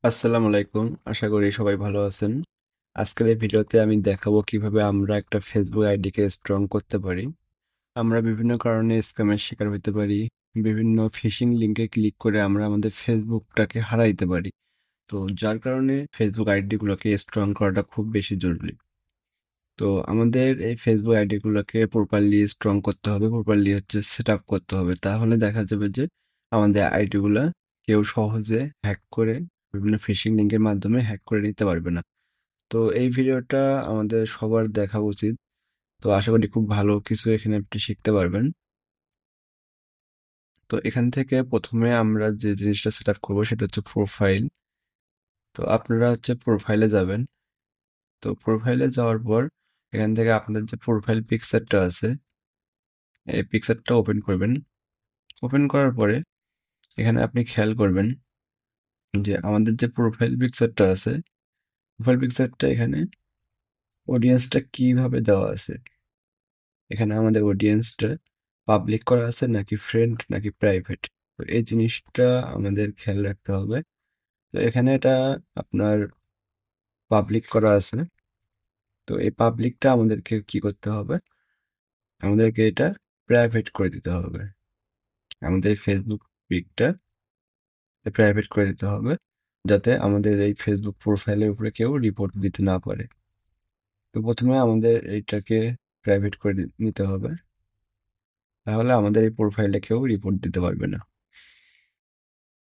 আসসালামু আলাইকুম। আশা করি সবাই ভালো আছেন। আজকের এই ভিডিওতে আমি দেখাবো কিভাবে আমরা একটা ফেসবুক আইডিকে স্ট্রং করতে পারি। আমরা বিভিন্ন কারণে স্ক্যামের শিকার হতে পারি। বিভিন্ন ফিশিং লিংকে ক্লিক করে আমরা আমাদের ফেসবুকটাকে হারাইতে পারি। তো যার কারণে ফেসবুক আইডিগুলোকে স্ট্রং করাটা খুব বেশি জরুরি। তো আমাদের এই ফেসবুক আইডিগুলোকে প্রপারলি স্ট্রং করতে হবে, প্রপারলি সেট আপ করতে হবে। তাহলে দেখা যাবে যে আমাদের আইডিগুলা কেউ সহজে হ্যাক করে বিভিন্ন ফিশিং লিংকের মাধ্যমে হ্যাক করে নিতে পারবে না। তো এই ভিডিওটা আমাদের সবার দেখা উচিত। তো আশা করি খুব ভালো কিছু এখানে আপনি শিখতে পারবেন। তো এখান থেকে প্রথমে আমরা যে জিনিসটা সেট আপ করবো সেটা হচ্ছে প্রোফাইল। তো আপনারা প্রোফাইলে যাবেন। তো প্রোফাইলে যাওয়ার পর এখান থেকে আপনাদের যে প্রোফাইল পিকচারটা আছে এই পিকচারটা ওপেন করবেন। ওপেন করার পরে এখানে আপনি খেয়াল করবেন যে আমাদের যে প্রোফাইল পিকচারটা আছে, প্রোফাইল পিকচারটা এখানে অডিয়েন্সটা কিভাবে দেওয়া আছে। এখানে আমাদের অডিয়েন্সটা পাবলিক করা আছে নাকি ফ্রেন্ড নাকি প্রাইভেট। তো এই জিনিসটা আমাদের খেয়াল রাখতে হবে। তো এখানে এটা আপনার পাবলিক করা আছে। তো এই পাবলিকটা আমাদেরকে কি করতে হবে, আমাদেরকে এটা প্রাইভেট করে দিতে হবে। আমাদের ফেসবুক পিকটা প্রাইভেট করে দিতে হবে, যাতে আমাদের এই ফেসবুক প্রোফাইলের উপরে কেউ রিপোর্ট দিতে না পারে। তো প্রথমে আমাদের এইটাকে প্রাইভেট করে নিতে হবে, তাহলে আমাদের এই প্রোফাইলে কেউ রিপোর্ট দিতে পারবে না।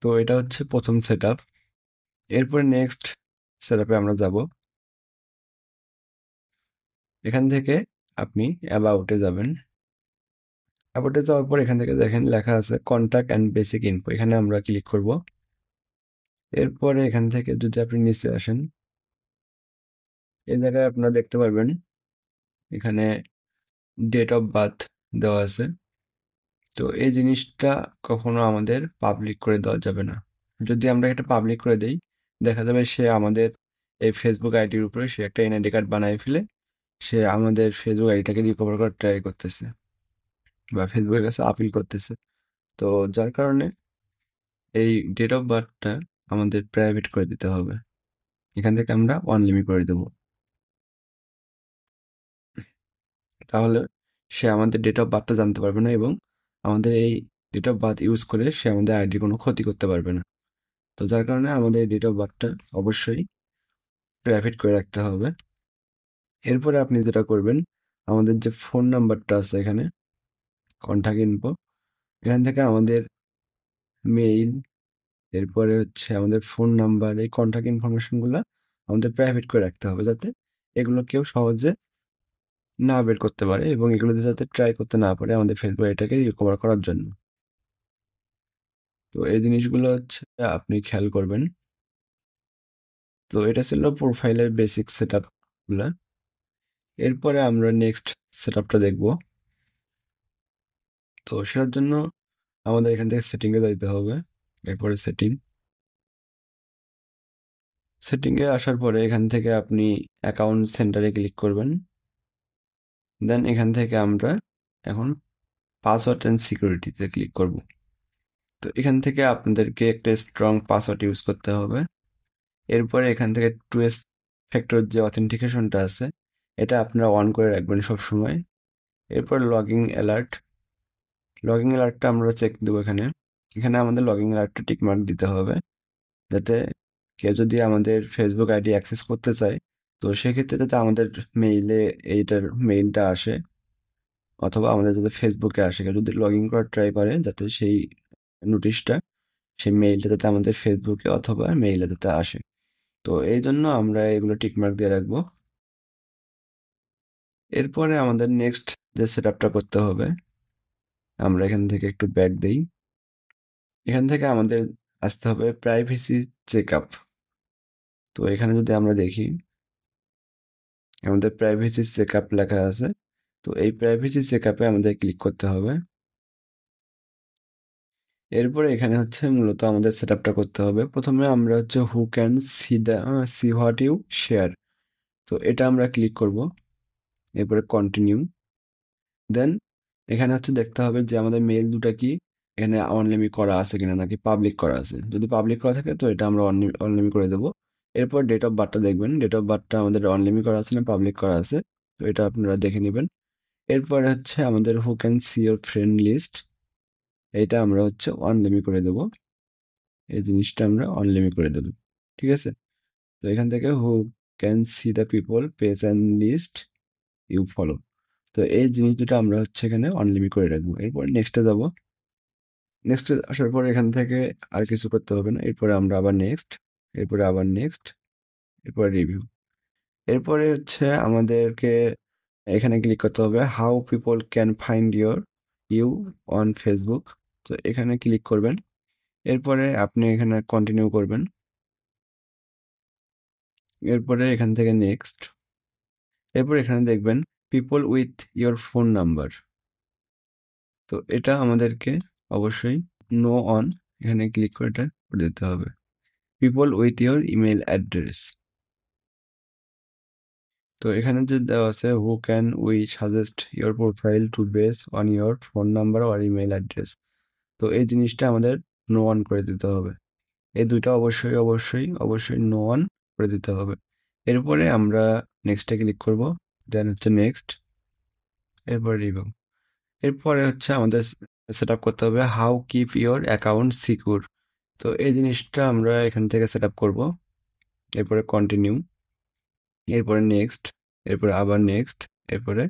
তো এটা হচ্ছে প্রথম সেট আপ। এরপরে নেক্সট সেট আপে আমরা যাব। এখান থেকে আপনি অ্যাবাউটে যাবেন। অ্যাবাউটে যাওয়ার পর এখান থেকে দেখেন লেখা আছে কন্ট্যাক্ট অ্যান্ড বেসিক ইনফো, এখানে আমরা ক্লিক করব। এরপরে এখান থেকে যদি আপনি নিচে আসেন, এই জায়গায় আপনারা দেখতে পারবেন এখানে ডেট অফ বার্থ দেওয়া আছে। তো এই জিনিসটা কখনো আমাদের পাবলিক করে দেওয়া যাবে না। যদি আমরা এটা পাবলিক করে দেই, দেখা যাবে সে আমাদের এই ফেসবুক আইডির উপরে সে একটা এনআইডি কার্ড বানায় ফেলে সে আমাদের ফেসবুক আইডিটাকে রিকভার করার ট্রাই করতেছে বা ফেসবুকের কাছে আপিল করতেছে। তো যার কারণে এই ডেট অফ বার্থটা আমাদের প্রাইভেট করে দিতে হবে। এখান থেকে আমরা অন লিমিট করে দেবো। তাহলে সে আমাদের ডেট অফ বার্থটা জানতে পারবে না এবং আমাদের এই ডেট অফ বার্থ ইউজ করে সে আমাদের আইডির কোনো ক্ষতি করতে পারবে না। তো যার কারণে আমাদের ডেট অফ বার্থটা অবশ্যই প্রাইভেট করে রাখতে হবে। এরপরে আপনি যেটা করবেন, আমাদের যে ফোন নাম্বারটা আছে এখানে কন্টাক্ট ইনফো, এখান থেকে আমাদের মেইল, এরপরে হচ্ছে আমাদের ফোন নাম্বার, এই কন্টাক্ট ইনফরমেশনগুলো আমাদের প্রাইভেট করে রাখতে হবে, যাতে এগুলো কেউ সহজে না বের করতে পারে এবং এগুলো যাতে ট্রাই করতে না পারে আমাদের ফেসবুক এটাকে রিকভার করার জন্য। তো এই জিনিসগুলো আপনি খেয়াল করবেন। তো এটা ছিল প্রোফাইলের বেসিক সেট আপ গুলা। এরপরে আমরা নেক্সট সেট আপটা দেখবো। তো সেটার জন্য আমাদের এখান থেকে সেটিংয়ে যাইতে হবে। এরপরে সেটিংয়ে আসার পরে এখান থেকে আপনি অ্যাকাউন্ট সেন্টারে ক্লিক করবেন। দেন এখান থেকে আমরা এখন পাসওয়ার্ড অ্যান্ড সিকিউরিটিতে ক্লিক করব। তো এখান থেকে আপনাদেরকে একটা স্ট্রং পাসওয়ার্ড ইউজ করতে হবে। এরপরে এখান থেকে টু ফ্যাক্টর যে অথেন্টিকেশনটা আছে এটা আপনারা অন করে রাখবেন সব সময়। এরপর লগিং অ্যালার্টটা আমরা চেক দেবো এখানে। এখানে আমাদের লগিং অ্যালার্টটা টিকমার্ক দিতে হবে, যাতে কেউ যদি আমাদের ফেসবুক আইডি অ্যাক্সেস করতে চায় তো সেক্ষেত্রে যাতে আমাদের মেইলে এইটার মেইলটা আসে, অথবা আমাদের যাতে ফেসবুকে আসে, কেউ যদি লগ ইন করার ট্রাই করে যাতে সেই নোটিশটা সেই মেইলটা যাতে আমাদের ফেসবুকে অথবা মেইলে যাতে আসে। তো এই জন্য আমরা এগুলো টিকমার্ক দিয়ে রাখবো। এরপরে আমাদের নেক্সট যে সেট আপটা করতে হবে, আমরা এখান থেকে একটু ব্যাক দেই। এখান থেকে আমাদের আসতে হবে প্রাইভেসি চেক আপ। তো এখানে যদি আমরা দেখি আমাদের প্রাইভেসি চেক আপ লেখা আছে। তো এই প্রাইভেসি চেক আপে আমাদের ক্লিক করতে হবে। এরপরে এখানে মূলত আমাদের সেট আপটা করতে হবে। প্রথমে আমরা who can see what you share, তো এটা আমরা ক্লিক করব। এরপরে কন্টিনিউ। দেন এখানে দেখতে হবে যে আমাদের মেইল দুটা কি, এখানে অনলিমিট করা আছে কিনা নাকি পাবলিক করা আছে। যদি পাবলিক করা থাকে তো এটা আমরা অনলিমিট করে দেবো। এরপর ডেট অফ বার্থটা দেখবেন, ডেট অফ বার্থটা আমাদের অনলিমিট করা আছে না পাবলিক করা আছে, তো এটা আপনারা দেখে নেবেন। এরপর হচ্ছে আমাদের who can see your friend list, এইটা আমরা হচ্ছে অনলিমিট করে দেবো। এই জিনিসটা আমরা অনলিমিট করে দেবো, ঠিক আছে। তো এখান থেকে who can see the people page and list you follow, তো এই জিনিস দুটো আমরা হচ্ছে এখানে অনলিমিট করে রাখবো। এরপর নেক্সটে যাবো। নেক্সটে আসার পর এখান থেকে আর কিছু করতে হবে না, এরপরে আমরা আবার নেক্সট, এরপরে আবার নেক্সট, এরপরে রিভিউ। এরপরে হচ্ছে আমাদেরকে এখানে ক্লিক করতে হবে how people can find you on Facebook, তো এখানে ক্লিক করবেন। এরপরে আপনি এখানে কন্টিনিউ করবেন। এরপরে এখান থেকে নেক্সট, এরপর এখানে দেখবেন people with your phone number, তো এটা আমাদেরকে অবশ্যই নো অন, এখানে ক্লিক করে এটা করে দিতে হবে। People with your email address, তো এখানে যে দেওয়া আছে who can we suggest your profile to base on your phone number or email address, তো এই জিনিসটা আমাদের নো অন করে দিতে হবে। এই দুইটা অবশ্যই অবশ্যই অবশ্যই নো অন করে দিতে হবে। এরপরে আমরা নেক্সটে ক্লিক করব, দেন হচ্ছে নেক্সট, এরপর রিভিউ। এরপরে হচ্ছে আমাদের সেট আপ করতে হবে how keep your account secure, তো এই জিনিসটা আমরা এখান থেকে সেট আপ করবো। এরপরে কন্টিনিউ, এরপরে নেক্সট, এরপরে আবার নেক্সট, এরপরে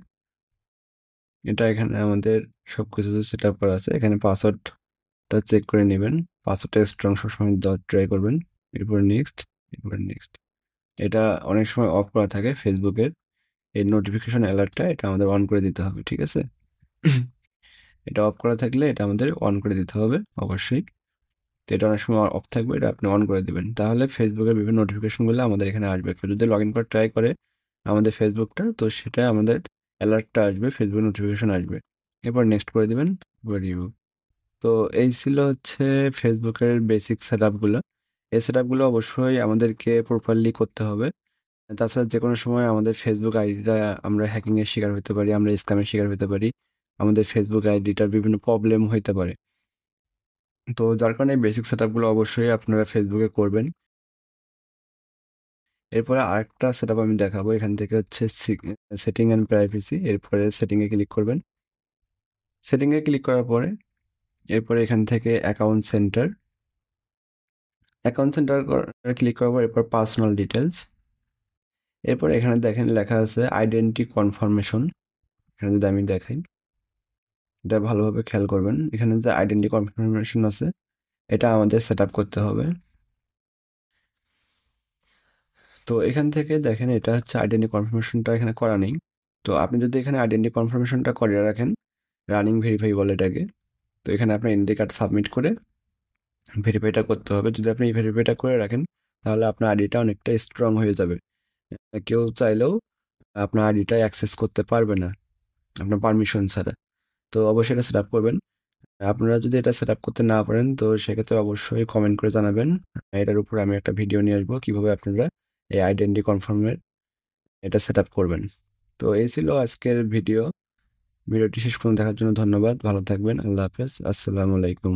এটা এখানে আমাদের সব কিছু সেট আপ করা আছে। এখানে পাসওয়ার্ডটা চেক করে নেবেন, পাসওয়ার্ডটা স্ট্রং সবসময় দেওয়ার ট্রাই করবেন। এরপরে নেক্সট, এরপরে নেক্সট। এটা অনেক সময় অফ করা থাকে ফেসবুকের, এই নোটিফিকেশন অ্যালার্টটা এটা আমাদের অন করে দিতে হবে, ঠিক আছে। এটা অফ করা থাকলে এটা আমাদের অন করে দিতে হবে অবশ্যই। তো এটা অনেক সময় অফ থাকবে, এটা আপনি অন করে দিবেন, তাহলে ফেসবুকের বিভিন্ন নোটিফিকেশনগুলো আমাদের এখানে আসবে। কেউ যদি লগ ইন করে ট্রাই করে আমাদের ফেসবুকটা, তো সেটা আমাদের অ্যালার্টটা আসবে, ফেসবুক নোটিফিকেশন আসবে। এরপর নেক্সট করে দিবেন, রিভিউ। তো এই ছিল হচ্ছে ফেসবুকের বেসিক সেট আপগুলো। এই সেট আপগুলো অবশ্যই আমাদেরকে প্রপারলি করতে হবে। তাছাড়া যে কোনো সময় আমাদের ফেসবুক আইডিটা আমরা হ্যাকিংয়ের শিকার হতে পারি, আমরা স্ক্যামের শিকার হতে পারি, আমাদের ফেসবুক আইডিটার বিভিন্ন প্রবলেম হইতে পারে। তো যার কারণে বেসিক সেট আপগুলো অবশ্যই আপনারা ফেসবুকে করবেন। এরপরে আরেকটা সেট আপ আমি দেখাবো, এখান থেকে হচ্ছে সেটিং অ্যান্ড প্রাইভেসি, এরপরে সেটিংয়ে ক্লিক করবেন। সেটিংয়ে ক্লিক করার পরে এরপরে এখান থেকে account centre, account centre click করার পর এরপর পার্সোনাল ডিটেলস। এরপর এখানে দেখেন লেখা আছে আইডেন্টি কনফার্মেশন, এখানে যদি আমি দেখাই, এটা ভালোভাবে খেয়াল করবেন। এখানে যে আইডেন্টি কনফার্মেশন আছে এটা আমাদের সেট আপ করতে হবে। তো এখান থেকে দেখেন এটা হচ্ছে আইডেন্টি কনফার্মেশনটা এখানে করা নেই। তো আপনি যদি এখানে আইডেন্টি কনফার্মেশনটা করে রাখেন, রানিং ভেরিফাই বলে এটাকে, তো এখানে আপনার এনআইডি কার্ড সাবমিট করে ভেরিফাইটা করতে হবে। যদি আপনি এই ভেরিফাইটা করে রাখেন তাহলে আপনার আইডিটা অনেকটা স্ট্রং হয়ে যাবে। কেউ চাইলেও আপনার আইডিটা অ্যাক্সেস করতে পারবে না আপনার পারমিশন ছাড়া। তো অবশ্যই এটা সেট আপ করবেন। আপনারা যদি এটা সেট আপ করতে না পারেন তো সেক্ষেত্রে অবশ্যই কমেন্ট করে জানাবেন। এটার উপর আমি একটা ভিডিও নিয়ে আসবো কিভাবে আপনারা এই আইডেন্টি কনফার্মের এটা সেট আপ করবেন। তো এই ছিল আজকের ভিডিও। ভিডিওটি শেষ পর্যন্ত দেখার জন্য ধন্যবাদ। ভালো থাকবেন। আল্লাহ হাফেজ। আসসালামু আলাইকুম।